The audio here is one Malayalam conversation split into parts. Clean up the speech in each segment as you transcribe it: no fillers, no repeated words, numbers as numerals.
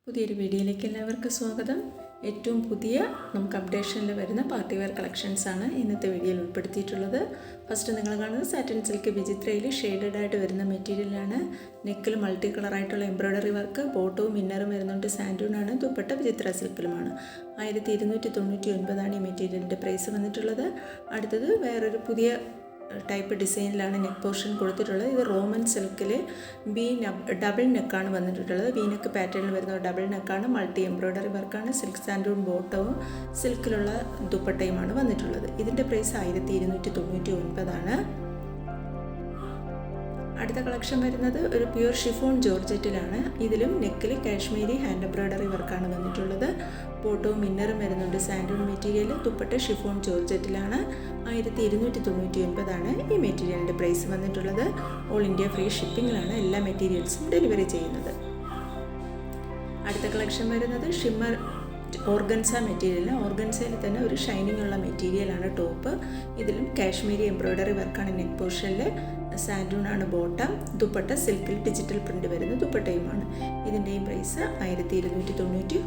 പുതിയൊരു വീഡിയോയിലേക്ക് എല്ലാവർക്കും സ്വാഗതം. ഏറ്റവും പുതിയ നമുക്ക് അപ്ഡേഷനിൽ വരുന്ന പാർട്ടി വെയർ കളക്ഷൻസാണ് ഇന്നത്തെ വീഡിയോയിൽ ഉൾപ്പെടുത്തിയിട്ടുള്ളത്. ഫസ്റ്റ് നിങ്ങൾ കാണുന്നത് സാറ്റിൻ സിൽക്ക് വിചിത്രയിൽ ഷെയ്ഡഡ് ആയിട്ട് വരുന്ന മെറ്റീരിയലാണ്. നെക്കിൽ മൾട്ടി കളറായിട്ടുള്ള എംബ്രോയ്ഡറി വർക്ക്, ബോട്ടവും ഇന്നറും വരുന്നുണ്ട്. സാൻഡൂണാണ്. ദുപ്പട്ട വിചിത്ര സിൽക്കിലുമാണ്. 1299 ഈ മെറ്റീരിയലിൻ്റെ പ്രൈസ് വന്നിട്ടുള്ളത്. അടുത്തത് വേറൊരു പുതിയ ടൈപ്പ് ഡിസൈനിലാണ് നെക്ക് പോർഷൻ കൊടുത്തിട്ടുള്ളത്. ഇത് റോമൻ സിൽക്കിൽ ഡബിൾ നെക്കാണ് വന്നിട്ടുള്ളത്. വി നെക്ക് പാറ്റേണിൽ വരുന്ന ഡബിൾ നെക്കാണ്. മൾട്ടി എംബ്രോയ്ഡറി വർക്കാണ്. സിൽക്ക് സാൻഡൂൺ ബോട്ടവും സിൽക്കിലുള്ള ദുപ്പട്ടയുമാണ് വന്നിട്ടുള്ളത്. ഇതിൻ്റെ പ്രൈസ് 1299 അടുത്ത കളക്ഷൻ വരുന്നത് ഒരു പ്യൂർ ഷിഫോൺ ജോർജറ്റിലാണ്. ഇതിലും നെക്കിൽ കാശ്മീരി ഹാൻഡ് എംബ്രോയ്ഡറി വർക്കാണ് വന്നിട്ടുള്ളത്. ബോട്ടവും ഇന്നറും വരുന്നുണ്ട്. സാൻഡൂൺ മെറ്റീരിയൽ. ദുപ്പട്ട ഷിഫോൺ ജോർജറ്റിലാണ്. 1299 ഈ മെറ്റീരിയലിൻ്റെ പ്രൈസ് വന്നിട്ടുള്ളത്. ഓൾ ഇന്ത്യ ഫ്രീ ഷിപ്പിങ്ങിലാണ് എല്ലാ മെറ്റീരിയൽസും ഡെലിവറി ചെയ്യുന്നത്. അടുത്ത കളക്ഷൻ വരുന്നത് ഷിമ്മർ ഓർഗൻസ മെറ്റീരിയലാണ്. ഓർഗൻസയിൽ തന്നെ ഒരു ഷൈനിങ് ഉള്ള മെറ്റീരിയലാണ് ടോപ്പ്. ഇതിലും കാശ്മീരി എംബ്രോയ്ഡറി വർക്കാണ് നെക്ക് പോർഷനിൽ. സാൻഡൂണാണ് ബോട്ടം. ദുപ്പട്ട സിൽക്കിൽ ഡിജിറ്റൽ പ്രിൻ്റ് വരുന്ന ദുപ്പട്ടയുമാണ്. ഇതിൻ്റെയും പ്രൈസ് 1299.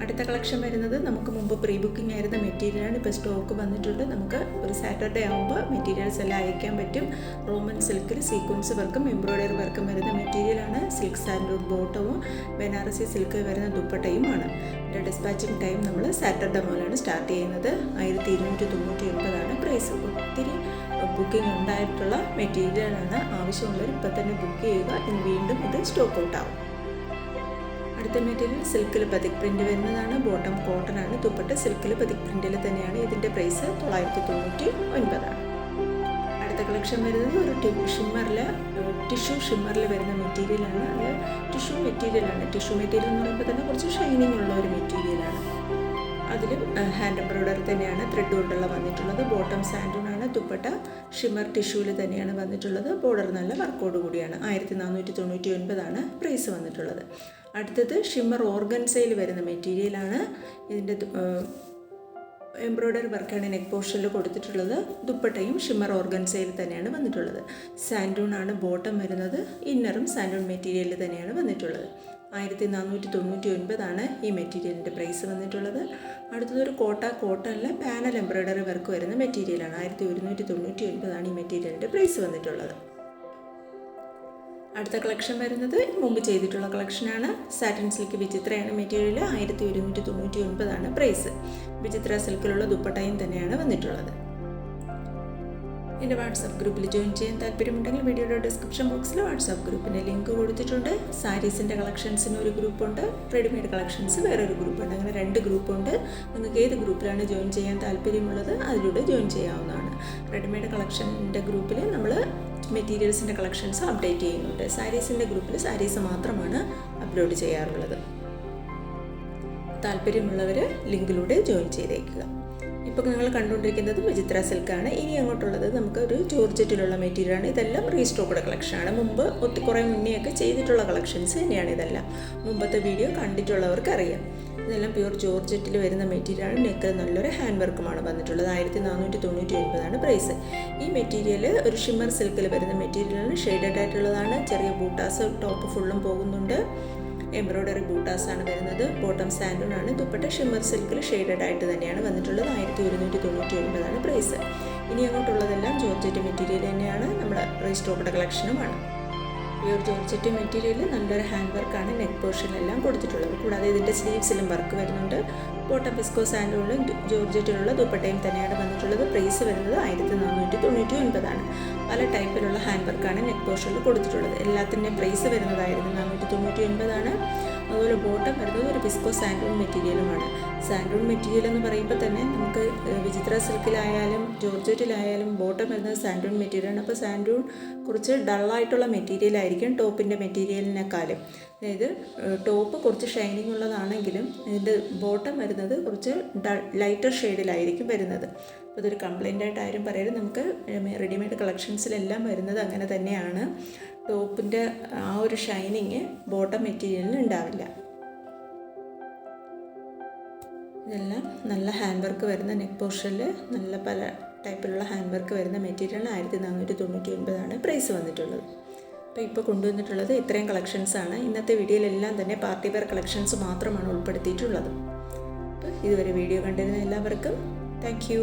അടുത്ത കളക്ഷൻ വരുന്നത് നമുക്ക് മുമ്പ് പ്രീ ബുക്കിംഗ് ആയിരുന്ന മെറ്റീരിയലാണ്. ഇപ്പോൾ സ്റ്റോക്ക് വന്നിട്ടുണ്ട്. നമുക്ക് ഒരു സാറ്റർഡേ ആകുമ്പോൾ മെറ്റീരിയൽസ് എല്ലാം അയക്കാൻ പറ്റും. റോമൻ സിൽക്കിൽ സീക്വൻസ് വർക്കും എംബ്രോയ്ഡറി വർക്കും വരുന്ന മെറ്റീരിയലാണ്. സിൽക്ക് സാൻഡൂൺ ബോട്ടവും ബനാറസി സിൽക്ക് വരുന്ന ദുപ്പട്ടയുമാണ്. ഇതിൻ്റെ ഡിസ്പാച്ചിങ് ടൈം നമ്മൾ സാറ്റർഡേ മുതലാണ് സ്റ്റാർട്ട് ചെയ്യുന്നത്. 1299 പ്രൈസ്. ഒത്തിരി ബുക്കിംഗ് ഉണ്ടായിട്ടുള്ള മെറ്റീരിയലാണ്. ആവശ്യമുള്ളവർ ഇപ്പം തന്നെ ബുക്ക് ചെയ്യുക. ഇനി വീണ്ടും ഇത് സ്റ്റോക്ക് ഔട്ട് ആവും. അടുത്ത മെറ്റീരിയൽ സിൽക്കിൽ പതിക് പ്രിൻ്റ് വരുന്നതാണ്. ബോട്ടം കോട്ടൺ ആണ്. ദുപ്പട്ട സിൽക്കിൽ പതിക് പ്രിൻ്റിൽ തന്നെയാണ്. ഇതിൻ്റെ പ്രൈസ് 999. അടുത്ത കളക്ഷൻ വരുന്നത് ഒരു ടിഷ്യൂ ഷിമ്മറിൽ വരുന്ന മെറ്റീരിയലാണ്. അത് ടിഷ്യൂ മെറ്റീരിയലാണ്. ടിഷ്യൂ മെറ്റീരിയൽ എന്ന് പറയുമ്പോൾ തന്നെ കുറച്ച് ഷൈനിങ് ഉള്ള ഒരു മെറ്റീരിയലാണ്. അതിലും ഹാൻഡ് എംബ്രോയ്ഡറി തന്നെയാണ് ത്രെഡ് കൊണ്ടുള്ള വന്നിട്ടുള്ളത്. ബോട്ടം സാൻഡൂൺ ആണ്. ദുപ്പട്ട ഷിമ്മർ ടിഷ്യൂവിൽ തന്നെയാണ് വന്നിട്ടുള്ളത്. ബോർഡർ നല്ല വർക്കോട് കൂടിയാണ്. 1499 പ്രൈസ് വന്നിട്ടുള്ളത്. അടുത്തത് ഷിമ്മർ ഓർഗൻസയിൽ വരുന്ന മെറ്റീരിയലാണ്. ഇതിൻ്റെ എംബ്രോയ്ഡറി വർക്കാണ് നെക്ക് പോർഷനിൽ കൊടുത്തിട്ടുള്ളത്. ദുപ്പട്ടയും ഷിമ്മർ ഓർഗൻസയിൽ തന്നെയാണ് വന്നിട്ടുള്ളത്. സാൻഡൂൺ ആണ് ബോട്ടം വരുന്നത്. ഇന്നറും സാൻഡൂൺ മെറ്റീരിയലിൽ തന്നെയാണ് വന്നിട്ടുള്ളത്. 1499 ഈ മെറ്റീരിയലിൻ്റെ പ്രൈസ് വന്നിട്ടുള്ളത്. അടുത്തതൊരു കോട്ടണിലെ പാനൽ എംബ്രോയ്ഡറി വർക്ക് വരുന്ന മെറ്റീരിയലാണ്. 1199 ഈ മെറ്റീരിയലിൻ്റെ പ്രൈസ് വന്നിട്ടുള്ളത്. അടുത്ത കളക്ഷൻ വരുന്നത് മുമ്പ് ചെയ്തിട്ടുള്ള കളക്ഷനാണ്. സാറ്റിൻ സിൽക്ക് വിചിത്രയാണ് മെറ്റീരിയൽ. 1199 പ്രൈസ്. വിചിത്ര സിൽക്കിലുള്ള ദുപ്പട്ടയും തന്നെയാണ് വന്നിട്ടുള്ളത്. എൻ്റെ വാട്സാപ്പ് ഗ്രൂപ്പിൽ ജോയിൻ ചെയ്യാൻ താല്പര്യമുണ്ടെങ്കിൽ വീഡിയോയുടെ ഡിസ്ക്രിപ്ഷൻ ബോക്സിൽ വാട്സാപ്പ് ഗ്രൂപ്പിൻ്റെ ലിങ്ക് കൊടുത്തിട്ടുണ്ട്. സാരീസിൻ്റെ കളക്ഷൻസിന് ഒരു ഗ്രൂപ്പുണ്ട്. റെഡിമെയ്ഡ് കളക്ഷൻസ് വേറൊരു ഗ്രൂപ്പുണ്ട്. അങ്ങനെ 2 ഗ്രൂപ്പുണ്ട്. നിങ്ങൾക്ക് ഏത് ഗ്രൂപ്പിലാണ് ജോയിൻ ചെയ്യാൻ താല്പര്യമുള്ളത് അതിലൂടെ ജോയിൻ ചെയ്യാവുന്നതാണ്. റെഡിമെയ്ഡ് കളക്ഷൻ്റെ ഗ്രൂപ്പിൽ നമ്മൾ മെറ്റീരിയൽസിൻ്റെ കളക്ഷൻസ് അപ്ഡേറ്റ് ചെയ്യുന്നുണ്ട്. സാരീസിൻ്റെ ഗ്രൂപ്പിൽ സാരീസ് മാത്രമാണ് അപ്ലോഡ് ചെയ്യാറുള്ളത്. താല്പര്യമുള്ളവർ ലിങ്കിലൂടെ ജോയിൻ ചെയ്തേക്കുക. ഇപ്പോൾ നിങ്ങൾ കണ്ടുകൊണ്ടിരിക്കുന്നത് വിചിത്ര സിൽക്കാണ്. ഇനി അങ്ങോട്ടുള്ളത് നമുക്ക് ഒരു ജോർജറ്റിലുള്ള മെറ്റീരിയലാണ്. ഇതെല്ലാം റീസ്റ്റോക്ക്ഡ് കളക്ഷനാണ്. മുമ്പ് കുറേ മുന്നെയൊക്കെ ചെയ്തിട്ടുള്ള കളക്ഷൻസ് തന്നെയാണ് ഇതെല്ലാം. മുമ്പത്തെ വീഡിയോ കണ്ടിട്ടുള്ളവർക്ക് അറിയാം. ഇതെല്ലാം പ്യൂർ ജോർജറ്റിൽ വരുന്ന മെറ്റീരിയലാണ്. നെക്ക് നല്ലൊരു ഹാൻഡ് വർക്കുമാണ് വന്നിട്ടുള്ളത്. 1499 പ്രൈസ്. ഈ മെറ്റീരിയൽ ഒരു ഷിമ്മർ സിൽക്കിൽ വരുന്ന മെറ്റീരിയലാണ്. ഷെയ്ഡഡ് ആയിട്ടുള്ളതാണ്. ചെറിയ ബൂട്ടാസ് ടോപ്പ് ഫുള്ളും പോകുന്നുണ്ട്. എംബ്രോയ്ഡറി ബൂട്ടാസാണ് വരുന്നത്. ബോട്ടം സാൻഡൂൺ ആണ്. ദുപ്പട്ട ഷിമ്മർ സിൽക്കിൽ ഷെയ്ഡഡ് ആയിട്ട് തന്നെയാണ് വന്നിട്ടുള്ളത്. 1199 പ്രൈസ്. ഇനി അങ്ങോട്ടുള്ളതെല്ലാം ജോർജറ്റ് മെറ്റീരിയൽ തന്നെയാണ്. നമ്മുടെ റീസ്റ്റോക്ക്ഡ് കളക്ഷനുമാണ്. പ്യൂർ ജോർജറ്റ് മെറ്റീരിയൽ നല്ലൊരു ഹാൻഡ് വർക്കാണ് നെക്ക് പോർഷനിലെല്ലാം കൊടുത്തിട്ടുള്ളത്. കൂടാതെ ഇതിൻ്റെ സ്ലീവ്സിലും വർക്ക് വരുന്നുണ്ട്. ബോട്ടം പിസ്കോ സാൻഡൂണിലും ജോർജറ്റിലുള്ള ദുപ്പട്ടയും തന്നെയാണ് വന്നിട്ടുള്ളത്. പ്രൈസ് വരുന്നത് 1499. പല ടൈപ്പിലുള്ള ഹാൻഡ് വർക്കാണ് നെക്ക് പോർഷനിൽ കൊടുത്തിട്ടുള്ളത്. എല്ലാത്തിൻ്റെയും പ്രൈസ് വരുന്നത് 1499. അതുപോലെ ബോട്ടം വരുന്നത് ഒരു പിസ്കോ സാൻഡൂൺ മെറ്റീരിയലുമാണ്. സാൻഡൂൺ മെറ്റീരിയൽ എന്ന് പറയുമ്പോൾ തന്നെ നമുക്ക് വിചിത്ര സിൽക്കിലായാലും ജോർജറ്റിലായാലും ബോട്ടം വരുന്നത് സാൻഡൂൺ മെറ്റീരിയലാണ്. അപ്പോൾ സാൻഡൂൺ കുറച്ച് ഡള്ളായിട്ടുള്ള മെറ്റീരിയലായിരിക്കും ടോപ്പിൻ്റെ മെറ്റീരിയലിനേക്കാളും. അതായത് ടോപ്പ് കുറച്ച് ഷൈനിങ് ഉള്ളതാണെങ്കിലും ഇതിൻ്റെ ബോട്ടം വരുന്നത് കുറച്ച് ലൈറ്റർ ഷെയ്ഡിലായിരിക്കും വരുന്നത്. അപ്പോൾ ഇതൊരു കംപ്ലൈൻ്റ് ആയിട്ട് ആരും പറയരുത്. നമുക്ക് റെഡിമെയ്ഡ് കളക്ഷൻസിലെല്ലാം വരുന്നത് അങ്ങനെ തന്നെയാണ്. ടോപ്പിൻ്റെ ആ ഒരു ഷൈനിങ് ബോട്ടം മെറ്റീരിയലിന് ഉണ്ടാവില്ല. ഇതെല്ലാം നല്ല ഹാൻഡ് വർക്ക് വരുന്ന നെക്ക് പോർഷനിൽ നല്ല പല ടൈപ്പിലുള്ള ഹാൻഡ് വർക്ക് വരുന്ന മെറ്റീരിയലാണ്. 1499 പ്രൈസ് വന്നിട്ടുള്ളത്. ഇപ്പോൾ കൊണ്ടുവന്നിട്ടുള്ളത് ഇത്രയും കളക്ഷൻസാണ്. ഇന്നത്തെ വീഡിയോയിലെല്ലാം തന്നെ പാർട്ടി വെയർ കളക്ഷൻസ് മാത്രമാണ് ഉൾപ്പെടുത്തിയിട്ടുള്ളത്. അപ്പോൾ ഇതുവരെ വീഡിയോ കണ്ടിരുന്ന എല്ലാവർക്കും താങ്ക് യു.